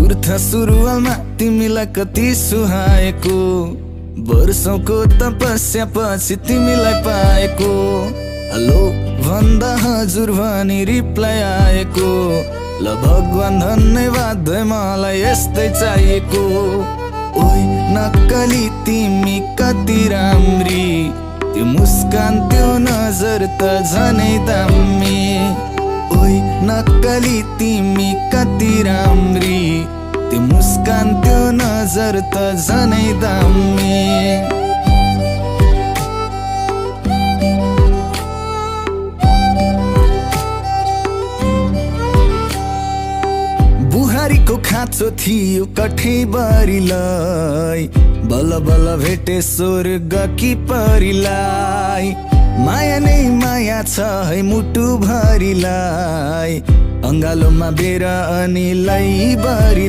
पुर्था सुरुवालमा तिमीलाई कति सुहाएको, वर्षौंको तपस्या पछि तिमीलाई पाएको। हेलो भन्दा हजुर भनी रिप्लाई आएको, ल भगवान धन्यवाद मलाई यस्तै चाहिएको। ओइ नक्कली तिमी कति राम्री, त्यो मुस्कान त्यो नजर त झनै दामी। ओइ नक्कली तिमी कति राम्री, त्यो मुस्कान त्यो नजर त झनै दामी। बुहारीको खाँचो थियो कठैबरीलाई, बल बल भेटे स्वर्गकी परिलाई। माया नै माया छ है मुटु भरिलाई, अङ्गालोमा बेर अनि लै बरी।